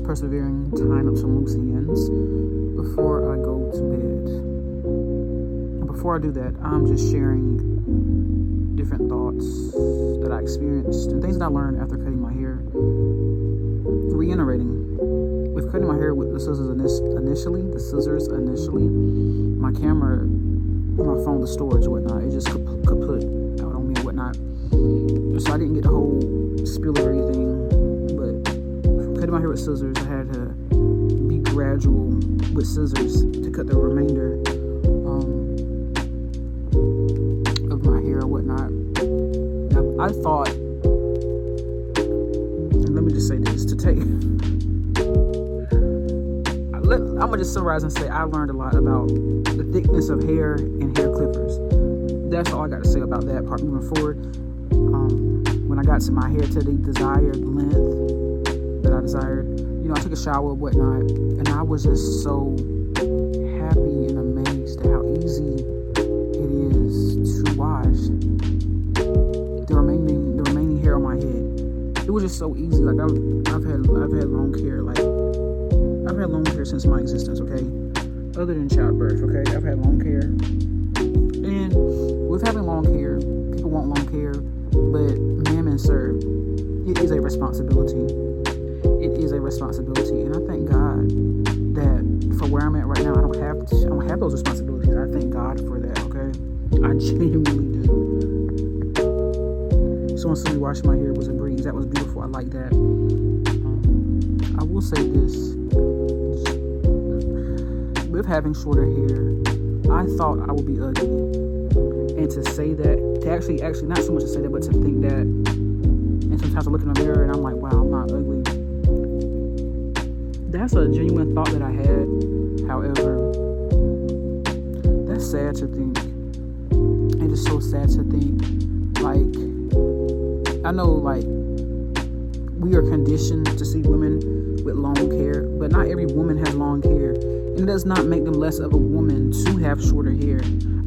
persevering, tying up some loose ends before I go to bed. And before I do that, I'm just sharing different thoughts that I experienced and things that I learned after cutting my hair. Reiterating, with cutting my hair with the scissors initially, my camera, my phone, the storage and whatnot, it just kaput out on me and whatnot. So I didn't get the whole spill of everything, but from cutting my hair with scissors, I had to be gradual with scissors to cut the remainder of my hair or whatnot. Now, I thought, and let me just say this, I'm going to just summarize and say I learned a lot about the thickness of hair and hair clippers. That's all I got to say about that part moving forward. When I got to my hair to the desired length that I desired, I took a shower and whatnot, and I was just so happy and amazed at how easy it is to wash the remaining hair on my head. It was just so easy. Like I've had long hair, I've had long hair since my existence, okay? Other than childbirth, okay? I've had long hair. And with having long hair, people want long hair, but ma'am and sir, it is a responsibility. It is a responsibility, and I thank God that for where I'm at right now, I don't have those responsibilities. I thank God for that. Okay, I genuinely do. Someone said me washing my hair was a breeze. That was beautiful. I like that. I will say this: with having shorter hair, I thought I would be ugly, and to say that, to actually not so much to say that, but to think that. And sometimes I look in the mirror and I'm like, wow, I'm not ugly. That's a genuine thought that I had. However, that's sad to think. It is so sad to think. Like, I know, like, we are conditioned to see women with long hair, but not every woman has long hair. And it does not make them less of a woman to have shorter hair.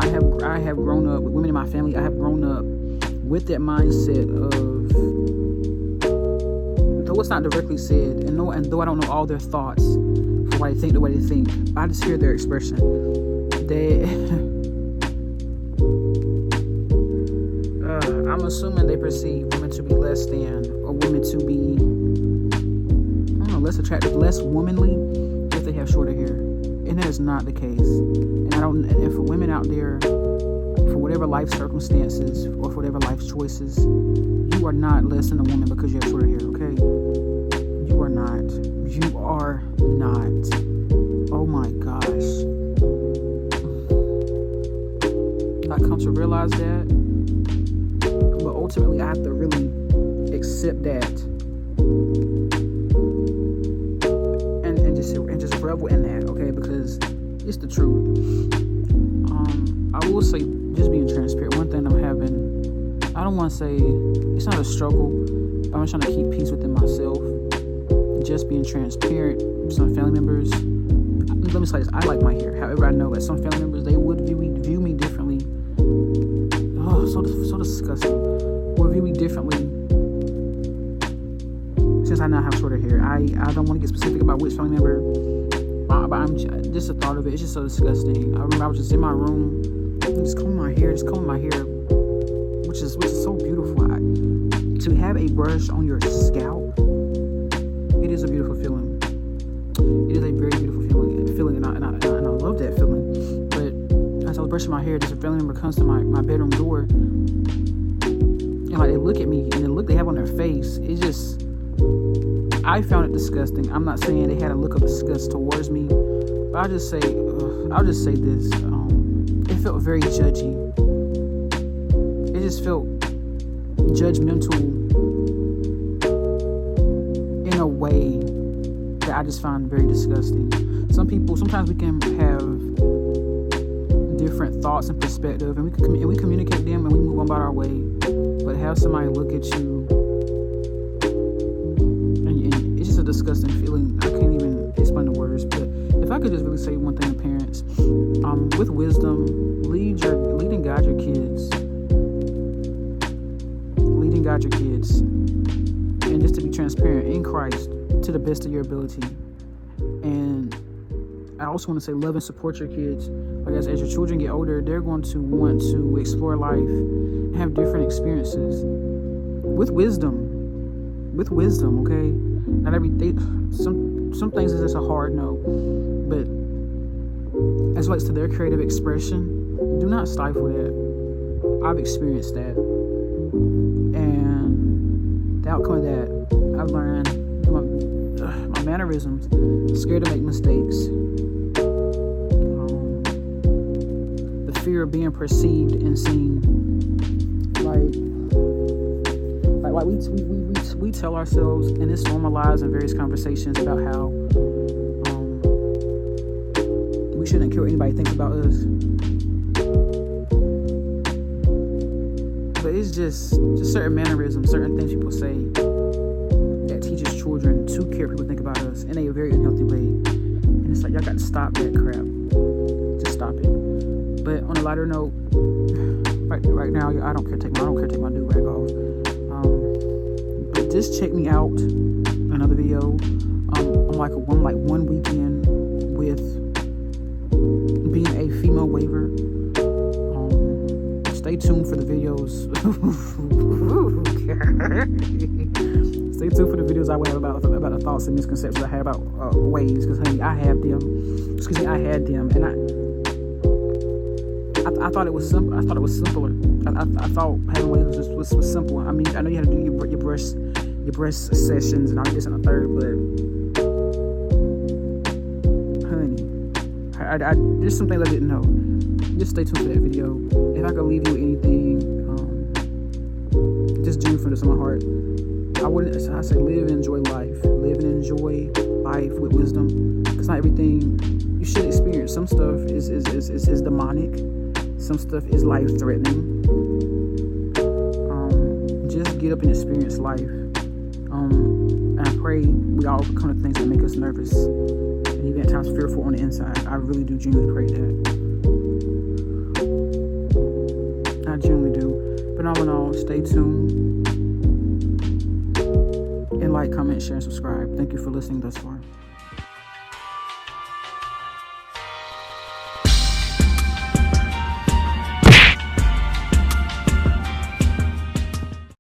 I have grown up with women in my family. I have grown up with that mindset of, though it's not directly said, and though I don't know all their thoughts for why they think the way they think, I just hear their expression. I'm assuming they perceive women to be less than, or women to be, I don't know, less attractive, less womanly if they have shorter hair, and that is not the case. And for women out there, for whatever life circumstances or for whatever life choices, you are not less than a woman because you have shorter hair, okay? You are not. You are not. Oh my gosh. I come to realize that, but ultimately I have to really accept that and just revel in that, okay? Because it's the truth. I will say, just being transparent, one thing I'm having, I don't want to say, it's not a struggle, but I'm trying to keep peace within myself. Just being transparent with some family members. Let me say this, I like my hair. However, I know that some family members, they would view me differently. Oh, so disgusting. Would view me differently since I now have shorter hair. I don't want to get specific about which family member, but I'm just the thought of it. It's just so disgusting. I remember I was just in my room, just combing my hair, which is so beautiful. To have a brush on your scalp, it is a beautiful feeling. It is a very beautiful feeling, and I love that feeling. But as I was brushing my hair, just a family member comes to my bedroom door, and like they look at me, and the look they have on their face, it just, I found it disgusting. I'm not saying they had a look of disgust towards me, but I'll just say this. It felt very judgy. It just felt judgmental in a way that I just find very disgusting. Sometimes we can have different thoughts and perspective, and we communicate them and we move on about our way. But have somebody look at you, and it's just a disgusting feeling. I can't even explain the words. But if I could just really say one thing to parents, with wisdom, lead and guide your kids. Lead and guide your kids, and just to be transparent in Christ to the best of your ability. And I also want to say, love and support your kids. Like as your children get older, they're going to want to explore life and have different experiences with wisdom. With wisdom, okay? Not some things is just a hard no, but as it relates to their creative expression, do not stifle that. I've experienced that, and the outcome of that, I've learned my mannerisms, scared to make mistakes, the fear of being perceived and seen. Like we tell ourselves, and it's normalized in various conversations about how we shouldn't care what anybody thinks about us. But it's just certain mannerisms, certain things people say that teaches children to care what people think about us in a very unhealthy way. And it's like, y'all got to stop that crap. Just stop it. But on a lighter note, right now, I don't care to take my do-rag off. But just check me out. Another video. I'm like one weekend with being a female waver. Stay tuned for the videos. Stay Stay tuned for the videos I will have about the thoughts and misconceptions I have about waves, because honey, I had them, and I thought it was simple. I thought it was simpler. I thought having waves was simple. I mean, I know you had to do your breast sessions and all this and the third, but honey, there's some things I didn't know. Just stay tuned for that video. If I could leave you with anything, just genuine from the depths of my heart, I say live and enjoy life. Live and enjoy life with wisdom. Because not everything you should experience. Some stuff is demonic. Some stuff is life-threatening. Just get up and experience life. And I pray we all overcome the things that make us nervous and even at times fearful on the inside. I really do genuinely pray that. I genuinely do. But all in all, stay tuned. And like, comment, share, and subscribe. Thank you for listening thus far.